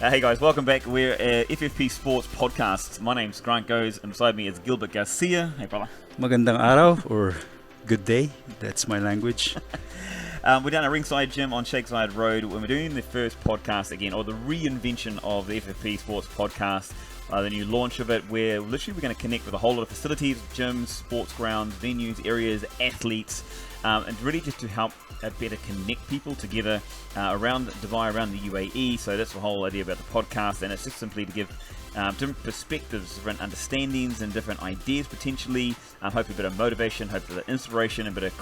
Hey guys, welcome back. We're FFP Sports Podcast. My name's Grant Goes, and beside me is Gilbert Garcia. Hey brother. Magandang araw or good day. That's my language. We're down at Ringside Gym on Shakeside Road when we're doing the first podcast again, or the reinvention of the FFP Sports Podcast. The new launch of it, where literally we're going to connect with a whole lot of facilities, gyms, sports grounds, venues, areas, athletes, and really just to help better connect people together around Dubai, around the UAE. So that's the whole idea about the podcast, and it's just simply to give different perspectives, different understandings, and different ideas potentially. Hopefully a bit of motivation, hopefully a bit of inspiration, a bit of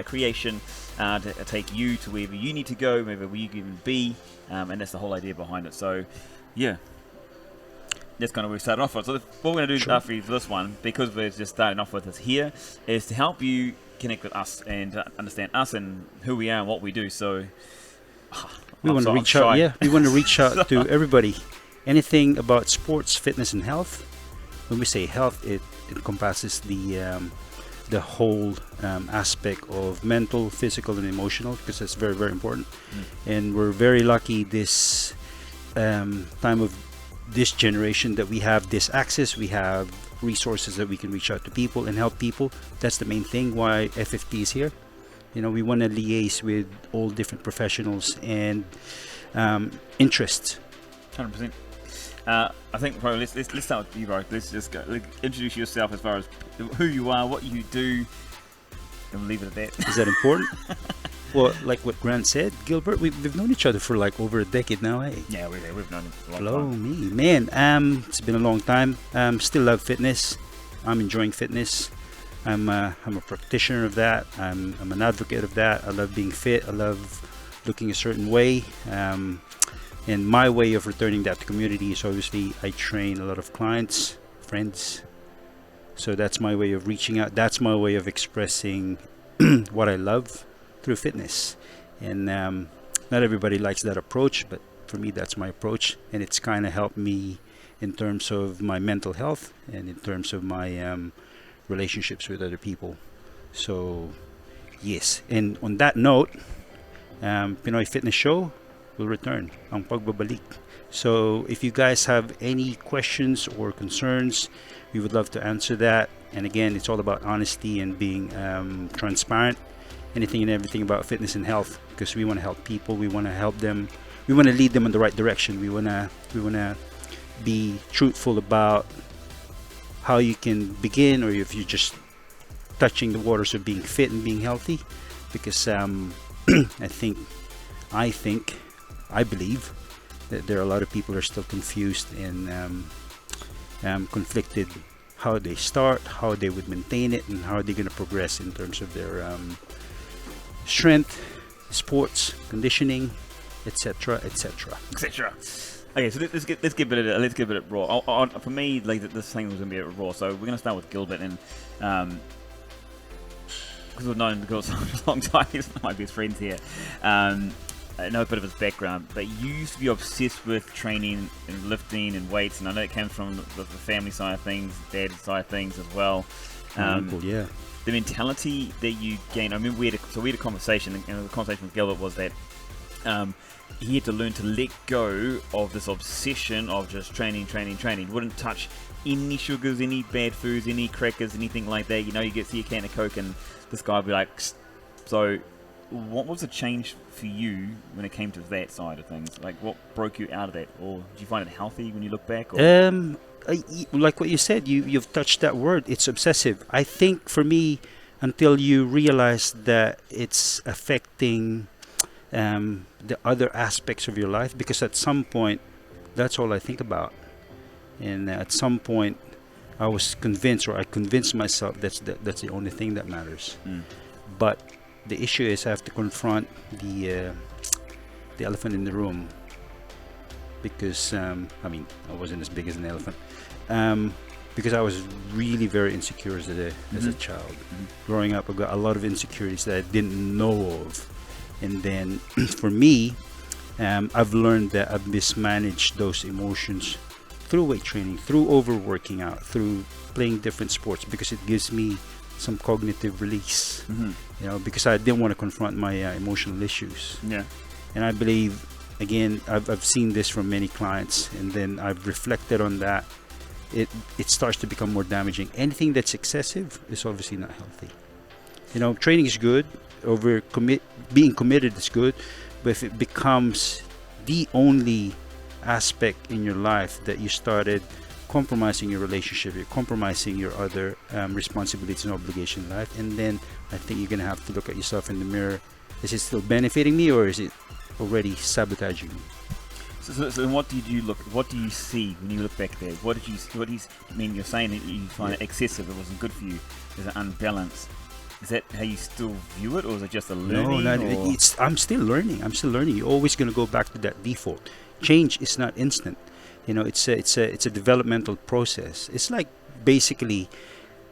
creation to take you to wherever you need to go, wherever you can be, and that's the whole idea behind it. So, yeah. That's kind of where we started off with. So what we're going to do after this one, because we're just starting off with this here, is to help you connect with us and understand us and who we are and what we do. So we want to reach out. Yeah, we want to reach out to everybody. Anything about sports, fitness, and health. When we say health, it encompasses the whole aspect of mental, physical, and emotional, because that's very, very important. And we're very lucky this time of this generation that we have this access, we have resources that we can reach out to people and help people. That's the main thing why FFP is here. You know, we want to liaise with all different professionals and interests. 100%. I think probably let's start with you, bro. Let's just go. Introduce yourself as far as who you are, what you do, and we'll leave it at that. Is that important? Well, like what Grant said, Gilbert, we've known each other for like over a decade now, eh? Yeah, we've known it for a long Blow time. me, man. It's been a long time. Still love fitness. I'm enjoying fitness. I'm a practitioner of that. I'm an advocate of that. I love being fit. I love looking a certain way. And my way of returning that to community is obviously I train a lot of clients, friends. So that's my way of reaching out. That's my way of expressing what I love through fitness. And not everybody likes that approach, but for me that's my approach, and it's kind of helped me in terms of my mental health and in terms of my relationships with other people. So yes, and on that note, Pinoy Fitness Show will return ang pagbabalik. So if you guys have any questions or concerns, we would love to answer that. And again, it's all about honesty and being transparent. Anything and everything about fitness and health, because we want to help people. We want to help them. We want to lead them in the right direction. We want to be truthful about how you can begin, or if you're just touching the waters of being fit and being healthy. Because I believe that there are a lot of people who are still confused and conflicted how they start, how they would maintain it, and how they're going to progress in terms of their strength, sports, conditioning, etc., etc. Okay, so let's get a bit raw. For me, like this thing was gonna be a bit raw. So we're gonna start with Gilbert, and because we've known Gilbert for a long time, he's one of my best friends here. I know a bit of his background, but you used to be obsessed with training and lifting and weights, and I know it came from the family side of things, dad's side of things as well. Yeah. The mentality that you gain. I mean, we had a conversation, and the conversation with Gilbert was that he had to learn to let go of this obsession of just training. Wouldn't touch any sugars, any bad foods, any crackers, anything like that. You know, you see a can of Coke, and this guy would be like, so what was the change for you when it came to that side of things? Like, what broke you out of that? Or do you find it healthy when you look back? Or? Like what you said, you've touched that word. It's obsessive. I think for me, until you realize that it's affecting the other aspects of your life, because at some point, that's all I think about. And at some point, I was convinced, or I convinced myself that's the only thing that matters. But the issue is I have to confront the elephant in the room. Because I wasn't as big as an elephant, because I was really very insecure as a child. Growing up, I got a lot of insecurities that I didn't know of, and then for me, I've learned that I've mismanaged those emotions through weight training, through overworking out, through playing different sports, because it gives me some cognitive release. You know, because I didn't want to confront my emotional issues. Yeah, and I believe again, I've seen this from many clients, and then I've reflected on that. It starts to become more damaging. Anything that's excessive is obviously not healthy. Training is good, being committed is good, but if it becomes the only aspect in your life that you started compromising your relationship, you're compromising your other responsibilities and obligations in life, and then I think you're gonna have to look at yourself in the mirror. Is it still benefiting me, or is it already sabotaging me? So what do you see when you look back there? I mean, you're saying that you find it excessive, it wasn't good for you, there's an unbalance. Is that how you still view it, or is it just a learning? No, I'm still learning. You're always going to go back to that default. Change is not instant. It's a developmental process. It's like basically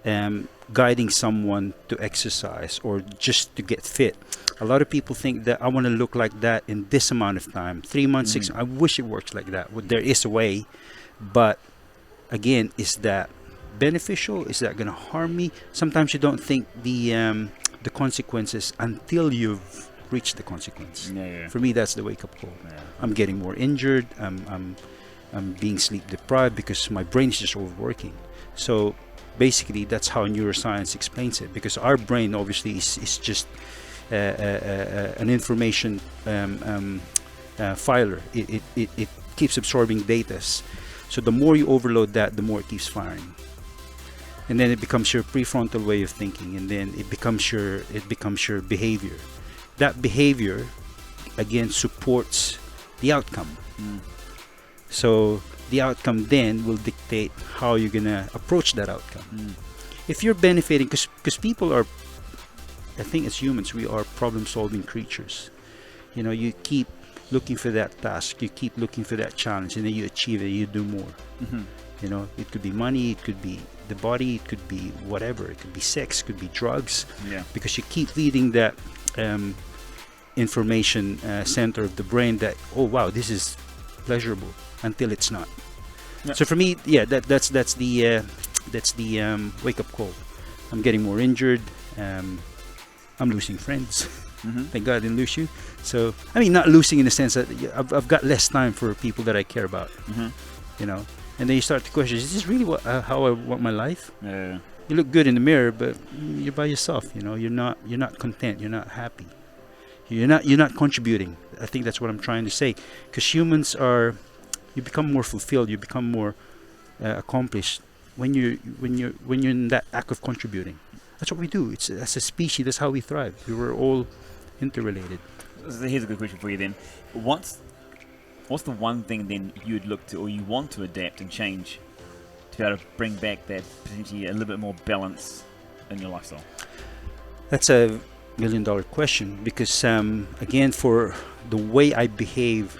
guiding someone to exercise or just to get fit. A lot of people think that I want to look like that in this amount of time, 3 months, 6 months. I wish it works like that. Well, there is a way, but again, is that beneficial? Is that going to harm me? Sometimes you don't think the consequences until you've reached the consequence. Yeah. For me, that's the wake-up call. Yeah. I'm getting more injured. I'm being sleep deprived because my brain is just overworking. So basically, that's how neuroscience explains it. Because our brain obviously is just an information filer. It keeps absorbing data. So the more you overload that, the more it keeps firing. And then it becomes your prefrontal way of thinking, and then it becomes your behavior. That behavior again supports the outcome. So the outcome then will dictate how you're gonna approach that outcome. If you're benefiting, because people are, I think as humans we are problem-solving creatures. You keep looking for that task, you keep looking for that challenge, and then you achieve it, you do more. It could be money, it could be the body, it could be whatever, it could be sex, it could be drugs. Because you keep feeding that information center of the brain that, oh wow, this is pleasurable, until it's not. So for me, that's the wake-up call. I'm getting more injured, I'm losing friends. Thank God I didn't lose you. So I mean, not losing in the sense that I've got less time for people that I care about. And then you start to question, is this really how I want my life? You look good in the mirror, but you're by yourself. You're not content, you're not happy, you're not contributing. I think that's what I'm trying to say, because humans you become more fulfilled, you become more accomplished when you're in that act of contributing. That's what we do. It's as a species, that's how we thrive. We were all interrelated. So here's a good question for you then. What's the one thing then you'd look to, or you want to adapt and change to be able to bring back that potentially a little bit more balance in your lifestyle? That's a $1 million question, because again, for the way I behave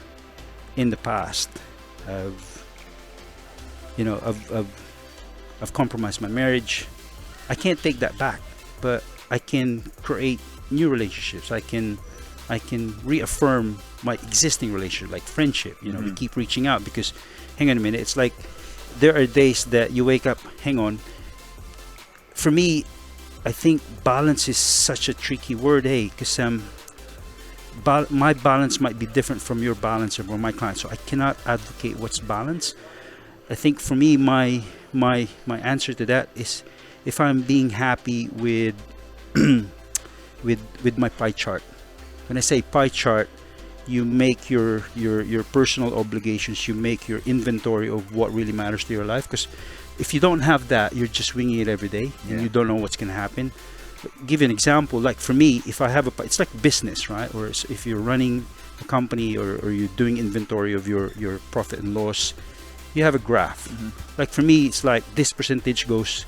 in the past, I've compromised my marriage. I can't take that back, but I can create new relationships. I can reaffirm my existing relationship, like friendship. We keep reaching out, because hang on a minute, it's like there are days that you wake up, hang on. For me, I think balance is such a tricky word, because my balance might be different from your balance or my client, so I cannot advocate what's balance. I think for me, my answer to that is, if I'm being happy with with my pie chart. When I say pie chart, you make your personal obligations, you make your inventory of what really matters to your life. Because if you don't have that, you're just winging it every day, and you don't know what's going to happen. Give you an example. Like for me, if I have it's like business, right? Or if you're running a company, or you're doing inventory of your profit and loss, you have a graph. Like for me, it's like this percentage goes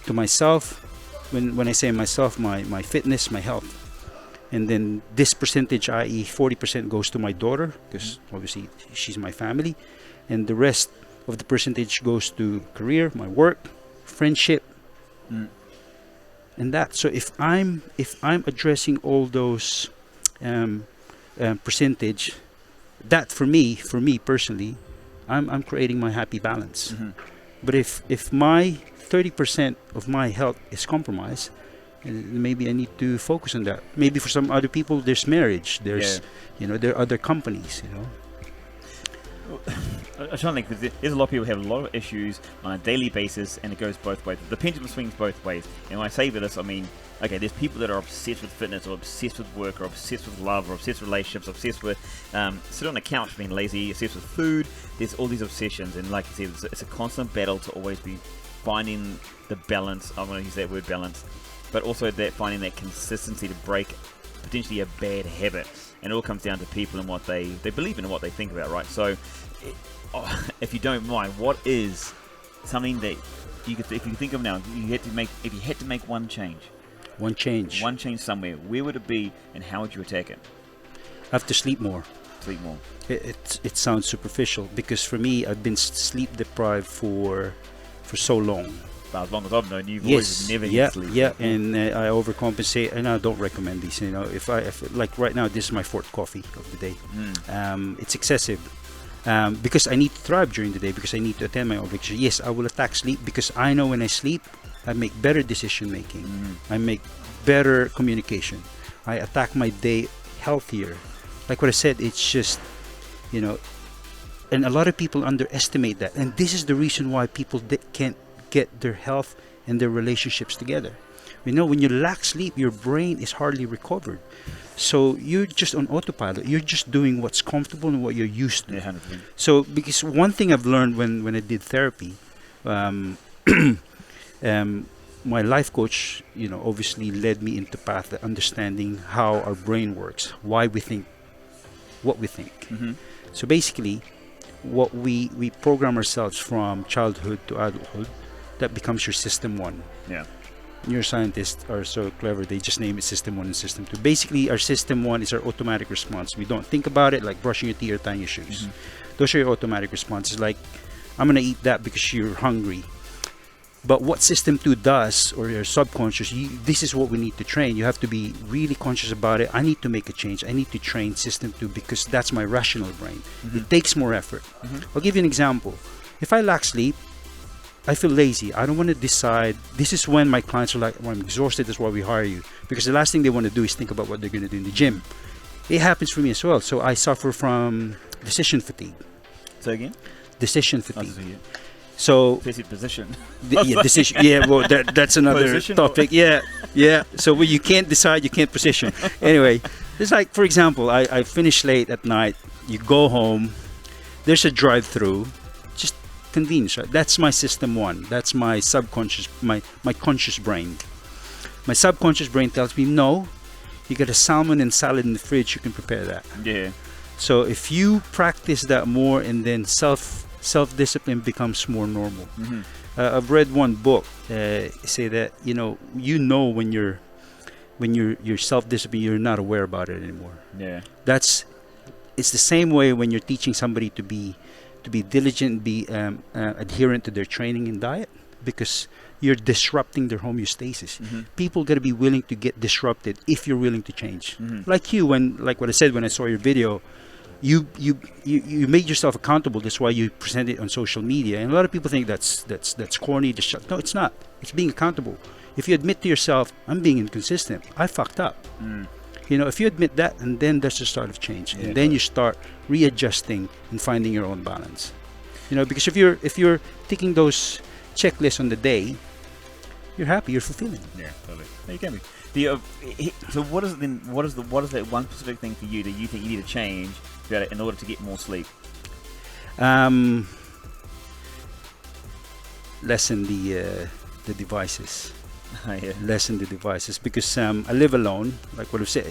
to myself. When I say myself, my fitness, my health. And then this percentage, i.e. 40%, goes to my daughter, because obviously she's my family. And the rest of the percentage goes to career, my work, friendship, and that. So if I'm addressing all those percentage, that for me personally, I'm creating my happy balance. But if my 30% of my health is compromised, maybe I need to focus on that. Maybe for some other people, there's marriage, there's there are other companies, I'm trying to think, because there's a lot of people who have a lot of issues on a daily basis, and it goes both ways. The pendulum swings both ways. And when I say this, I mean, okay, there's people that are obsessed with fitness, or obsessed with work, or obsessed with love, or obsessed with relationships, obsessed with sit on the couch being lazy, obsessed with food. There's all these obsessions, and like I said, it's a constant battle to always be finding the balance. I'm going to use that word balance, but also that finding that consistency to break potentially a bad habit. And it all comes down to people and what they believe in and what they think about, right? So, if you don't mind, what is something that you could, if you think of now, if you had to make one change somewhere, where would it be, and how would you attack it? I have to sleep more. Sleep more. It sounds superficial, because for me, I've been sleep deprived for so long. But as long as I've known you, you've always never had sleep. Yeah, and I overcompensate, and I don't recommend these. You know, if like right now, this is my fourth coffee of the day. It's excessive, because I need to thrive during the day, because I need to attend my obligation. Yes, I will attack sleep, because I know when I sleep, I make better decision making. I make better communication. I attack my day healthier. Like what I said, it's just, you know, and a lot of people underestimate that, and this is the reason why people can't get their health and their relationships together. You know, when you lack sleep, your brain is hardly recovered, so you're just on autopilot. You're just doing what's comfortable and what you're used to. Yeah, 100%. So, because one thing I've learned when I did therapy, my life coach, you know, obviously led me into path of understanding how our brain works, why we think what we think. So basically, what we program ourselves from childhood to adulthood, that becomes your system 1. Yeah. Neuroscientists are so clever, they just name it system 1 and system 2. Basically, our system 1 is our automatic response. We don't think about it, like brushing your teeth or tying your shoes. Those are your automatic responses, like, I'm gonna eat that because you're hungry. But what system 2 does, or your subconscious, this is what we need to train. You have to be really conscious about it. I need to make a change. I need to train system 2, because that's my rational brain. It takes more effort. I'll give you an example. If I lack sleep, I feel lazy. I don't want to decide. This is when my clients are like, well, I'm exhausted, that's why we hire you. Because the last thing they want to do is think about what they're going to do in the gym. It happens for me as well. So I suffer from decision fatigue. Say again? Decision fatigue. So position. Decision. Yeah, well, that's another position topic. Yeah. So when you can't decide, you can't position. Anyway, it's like, for example, I finish late at night. You go home. There's a drive-through. Just convenience, right? That's my system 1. That's my subconscious, my conscious brain. My subconscious brain tells me, no, you got a salmon and salad in the fridge. You can prepare that. Yeah. So if you practice that more, and then self-discipline becomes more normal. I've read one book say that when you're self-disciplined, you're not aware about it anymore. Yeah. It's the same way when you're teaching somebody to be diligent, be adherent to their training and diet, because you're disrupting their homeostasis. People got to be willing to get disrupted if you're willing to change. Like what I said when I saw your video. You made yourself accountable. That's why you present it on social media. And a lot of people think that's corny. No, it's not. It's being accountable. If you admit to yourself, I'm being inconsistent, I fucked up. You know, if you admit that, and then that's the start of change. And then you start readjusting and finding your own balance. You know, because if you're ticking those checklists on the day, you're happy, you're fulfilling. Yeah, totally. You can be. So what is that one specific thing for you that you think you need to change in order to get more sleep? Lessen the devices. Yeah. Lessen the devices, because I live alone. Like what I've said,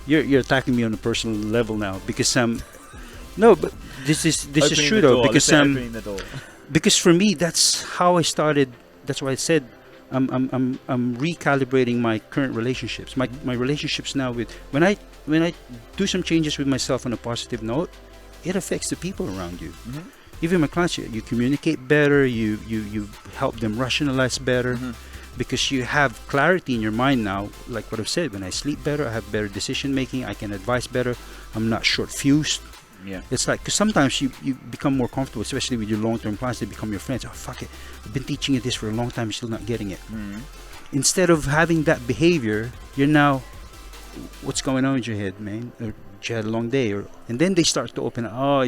you're attacking me on a personal level now, because no, but this is true though, because for me, that's how I started. That's why I said I'm recalibrating my current relationships. My relationships now with when I do some changes with myself on a positive note, it affects the people around you. Even my clients, you communicate better. You help them rationalize better, because you have clarity in your mind now. Like what I've said, when I sleep better, I have better decision making. I can advise better. I'm not short fused. Yeah. It's like, because sometimes you become more comfortable, especially with your long-term clients. They become your friends. Oh, fuck it, I've been teaching you this for a long time, you're still not getting it. Instead of having that behavior, you're now, what's going on in your head, man? Or you had a long day, and then they start to open up. Oh,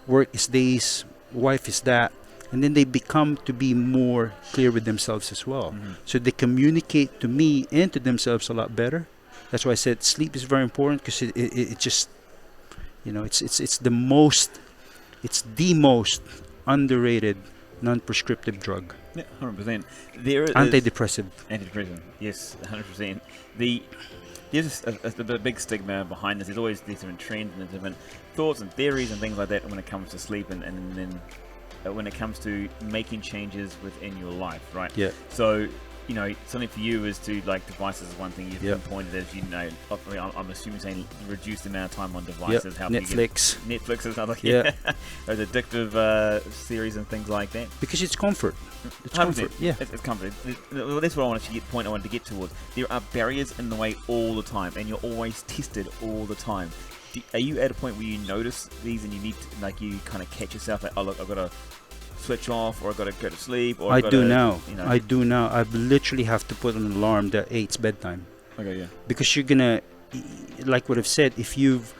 work is this, wife is that, and then they become to be more clear with themselves as well. So they communicate to me and to themselves a lot better. That's why I said sleep is very important, because it just, it's the most underrated non-prescriptive drug. Yeah, 100%. There is Antidepressive. Antidepressant, yes, 100%. There's a big stigma behind this. There's always these different trends and different thoughts and theories and things like that when it comes to sleep and then when it comes to making changes within your life, right? Yeah. So, something for you is to, like, devices is one thing you've pinpointed as, I'm assuming saying reduce the amount of time on devices. How Netflix is another, those addictive series and things like that. Because it's comfort. It's 100%. comfort. Yeah. It's comfort. That's what I wanted to point I wanted to get towards. There are barriers in the way all the time, and you're always tested all the time. Are you at a point where you notice these and you need to, like, you kind of catch yourself like, oh look, I've got to switch off, or I've got to go to sleep, or I do now. I literally have to put an alarm that it's bedtime. Okay, yeah. Because you're gonna, like what I've said, if you've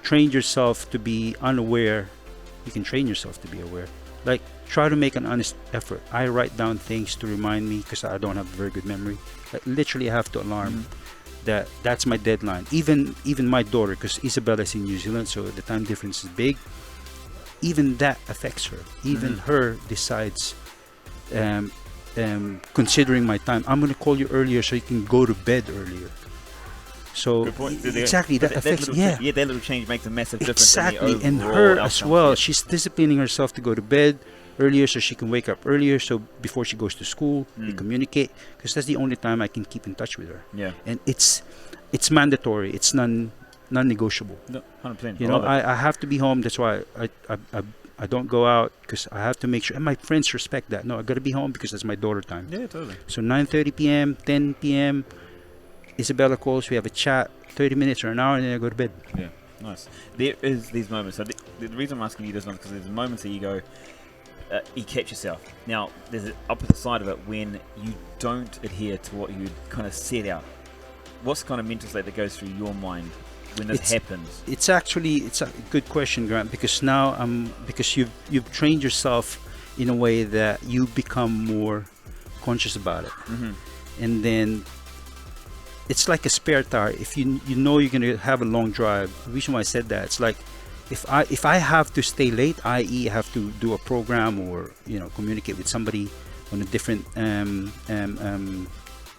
trained yourself to be unaware, you can train yourself to be aware. Like, try to make an honest effort. I write down things to remind me, because I don't have a very good memory. Like, literally, I have to alarm that's my deadline. Even my daughter, because Isabella's in New Zealand, so the time difference is big. Even that affects her. Even her decides, considering my time, I'm going to call you earlier so you can go to bed earlier. So exactly, that affects. That little change makes a massive difference. Exactly, and her as well. She's disciplining herself to go to bed earlier so she can wake up earlier. So before she goes to school, we communicate, because that's the only time I can keep in touch with her. Yeah, and it's mandatory. It's non-negotiable. No, 100%. I have to be home. That's why I don't go out, because I have to make sure, and my friends respect that. No, I got to be home because that's my daughter time. Yeah, totally. So 9:30 p.m., 10 p.m. Isabella calls. We have a chat, 30 minutes or an hour, and then I go to bed. Yeah, nice. There is these moments. So the reason I'm asking you this one is because there's moments that you go, you catch yourself. Now, there's an opposite side of it when you don't adhere to what you kind of set out. What's the kind of mental state that goes through your mind when this happens? It's a good question, Grant, because now because you've trained yourself in a way that you become more conscious about it, and then it's like a spare tire. If you know you're gonna have a long drive, the reason why I said that, it's like if I have to stay late, i.e. I have to do a program or communicate with somebody on a different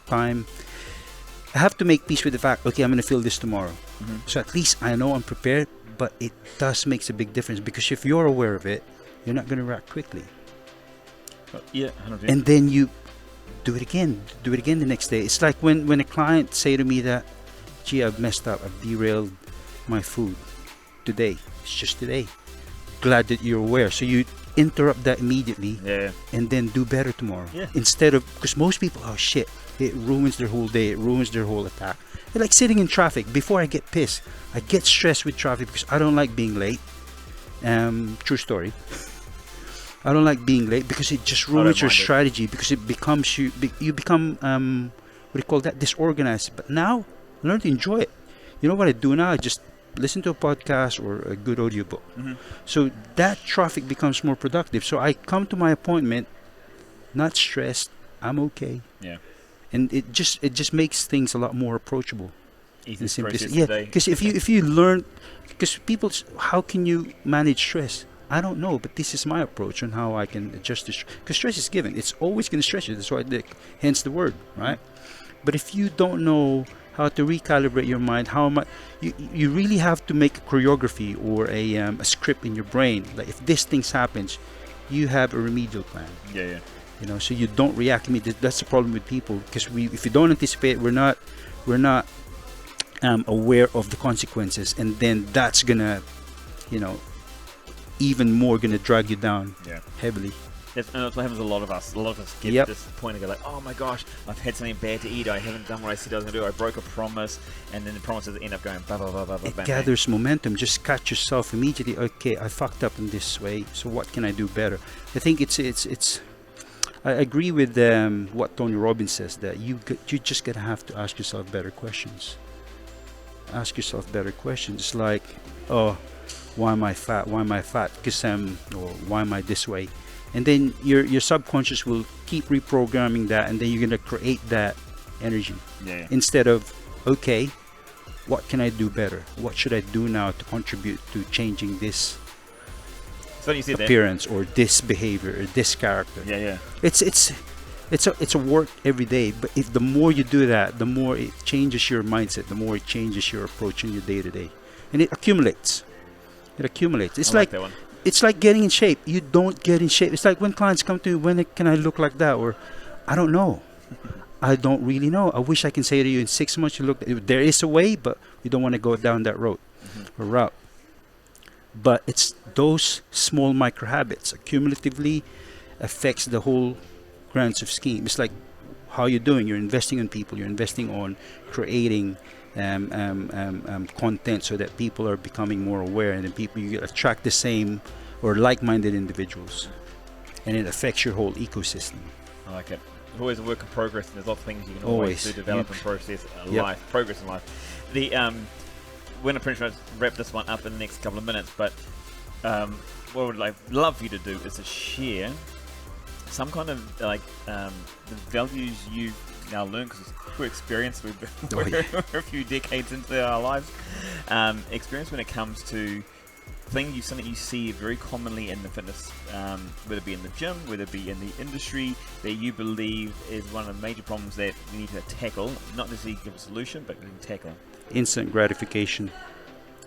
time, I have to make peace with the fact, okay, I'm going to feel this tomorrow. So at least I know I'm prepared, but it does makes a big difference, because if you're aware of it, you're not going to react quickly. Yeah, 100%. And then you do it again the next day. It's like when a client say to me that, gee, I've messed up, I've derailed my food today. It's just today. Glad that you're aware. So you interrupt that immediately, and then do better tomorrow. Yeah. Instead of, because most people, oh shit, it ruins their whole day, it ruins their whole attack. It's like sitting in traffic. Before I get pissed, I get stressed with traffic because I don't like being late. True story. I don't like being late because it just ruins your strategy, because it becomes you become what do you call that, disorganized. But now I learn to enjoy it. You know what I do now? I just listen to a podcast or a good audiobook. So that traffic becomes more productive. So I come to my appointment not stressed. I'm okay. Yeah. And it just makes things a lot more approachable. Easy to process. Yeah, because if you learn, because people, how can you manage stress? I don't know, but this is my approach on how I can adjust to stress. Because stress is given; it's always going to stress you. That's why, hence the word, right? But if you don't know how to recalibrate your mind, you really have to make a choreography or a script in your brain. Like, if this thing happens, you have a remedial plan. Yeah. So you don't react immediately. That's the problem with people, because if you don't anticipate, we're not aware of the consequences, and then that's gonna, even more gonna drag you down heavily. And that's what happens to a lot of us. A lot of us get to this point and go like, oh my gosh, I've had something bad to eat. I haven't done what I said I was going to do. I broke a promise. And then the promises end up going blah, blah, blah, blah, blah. It gathers momentum. Just catch yourself immediately. Okay, I fucked up in this way. So what can I do better? I think I agree with what Tony Robbins says, that you just going to have to ask yourself better questions. Ask yourself better questions. Like, oh, Why am I fat? Why am I fat? Because or why am I this way? And then your subconscious will keep reprogramming that, and then you're gonna create that energy. Yeah. Instead of, okay, what can I do better? What should I do now to contribute to changing this So you said appearance or this behavior or this character? Yeah. It's a work every day. But if the more you do that, the more it changes your mindset, the more it changes your approach in your day to day, and it accumulates. It accumulates. It's I like that one. It's like getting in shape. You don't get in shape. It's like when clients come to you, when can I look like that? Or, I don't know. I don't really know. I wish I can say to you in 6 months you look. There is a way, but we don't want to go down that road or route. But it's those small micro habits accumulatively affects the whole grand scheme. It's like how you're doing. You're investing in people. You're investing on creating content so that people are becoming more aware, and then people, you attract the same or like-minded individuals, and it affects your whole ecosystem. I like it. It's always a work in progress, and there's lots of things you can always do, develop and process progress in life. The we're gonna pretty much wrap this one up in the next couple of minutes, but what I would love for you to do is to share some kind of the values you've now learned, because it's through experience. We're a few decades into our lives. Experience when it comes to something you see very commonly in the fitness, whether it be in the gym, whether it be in the industry, that you believe is one of the major problems that we need to tackle, not necessarily give a solution, but we can tackle. Instant gratification.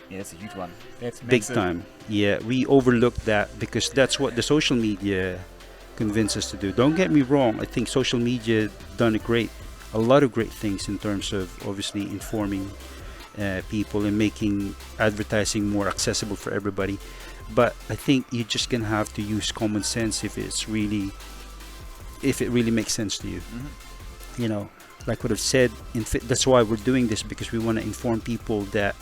Yeah, that's a huge one. That's big time. Yeah, we overlook that because that's what the social media convince us to do. Don't get me wrong, I think social media done a lot of great things in terms of obviously informing people and making advertising more accessible for everybody, but I think you're just gonna have to use common sense if it really makes sense to you. You know, like what I've said, that's why we're doing this, because we want to inform people that,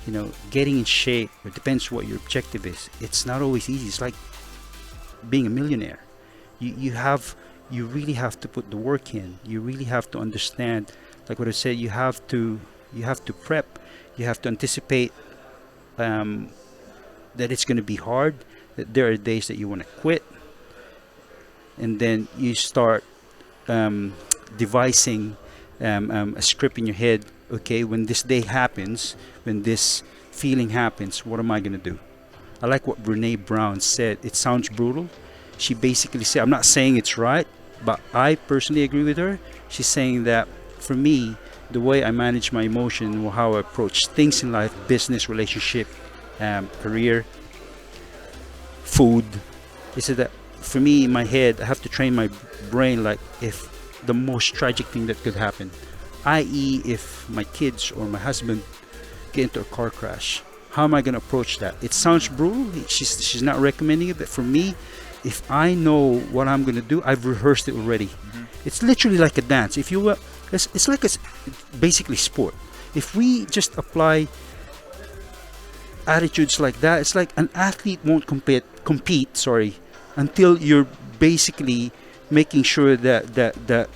you know, getting in shape, it depends what your objective is. It's not always easy. It's like being a millionaire. You really have to put the work in. You really have to understand, like what I said, you have to prep. You have to anticipate that it's going to be hard, that there are days that you want to quit, and then you start devising a script in your head. Okay, when this day happens, when this feeling happens, what am I going to do? I like what Brene Brown said. It sounds brutal. She basically said, I'm not saying it's right, but I personally agree with her. She's saying that for me, the way I manage my emotion, or how I approach things in life, business, relationship, career, food, is that for me in my head, I have to train my brain like if the most tragic thing that could happen, i.e. if my kids or my husband get into a car crash, how am I going to approach that? It sounds brutal. She's not recommending it, but for me, if I know what I'm going to do, I've rehearsed it already. It's literally like a dance. If you will, it's like basically sport. If we just apply attitudes like that, it's like an athlete won't compete until you're basically making sure that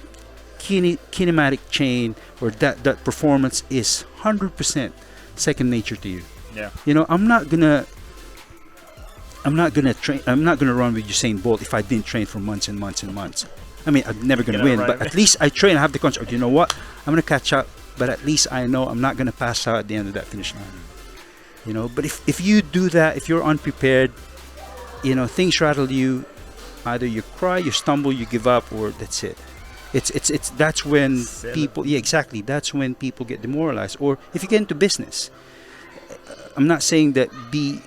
kinematic chain or that performance is 100% second nature to you. Yeah. You know, I'm not gonna run with Usain Bolt if I didn't train for months and months and months. I mean, I'm never gonna win, but at least I train. I have the concept. You know what? I'm gonna catch up, but at least I know I'm not gonna pass out at the end of that finish line. You know, but if you do that, if you're unprepared, you know, things rattle you. Either you cry, you stumble, you give up, or that's it. It's that's when people, yeah, exactly. That's when people get demoralized. Or if you get into business, I'm not saying that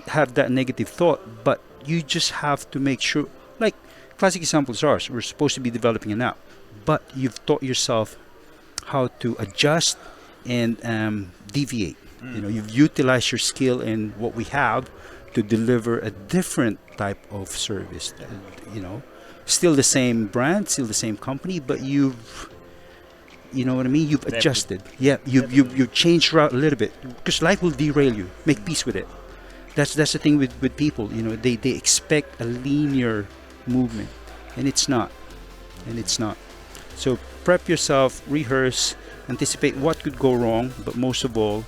have that negative thought, but you just have to make sure. Like classic example is ours. We're supposed to be developing an app, but you've taught yourself how to adjust and deviate. You know, you've utilized your skill and what we have to deliver a different type of service. You know, still the same brand, still the same company, but you know what I mean? You've adjusted. Yeah, you've changed route a little bit, because life will derail you. Make peace with it. That's the thing with people. You know, they expect a linear movement, and it's not. So prep yourself, rehearse, anticipate what could go wrong, but most of all,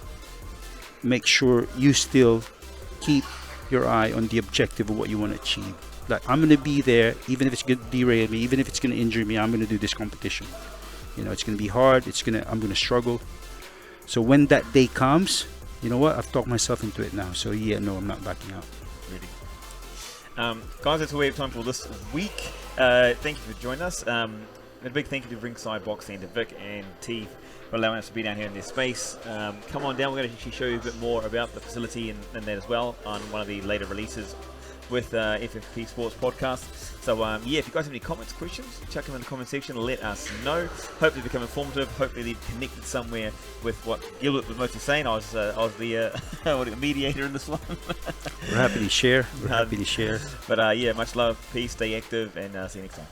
make sure you still keep your eye on the objective of what you want to achieve. Like, I'm going to be there, even if it's going to derail me, even if it's going to injure me, I'm going to do this competition. You know, it's going to be hard. I'm going to struggle. So when that day comes, you know what? I've talked myself into it now. So yeah, no, I'm not backing out. Really. Guys, that's all we have time for this week. Thank you for joining us. And a big thank you to Ringside Boxing, to Vic and T for allowing us to be down here in their space. Come on down. We're going to actually show you a bit more about the facility and that as well on one of the later releases with FFP Sports Podcast. So yeah, if you guys have any comments, questions, chuck them in the comment section. Let us know. Hopefully become informative. Hopefully they've connected somewhere with what Gilbert was mostly saying. I was the mediator in this one. We're happy to share. We're happy to share. But yeah, much love, peace, stay active, and see you next time.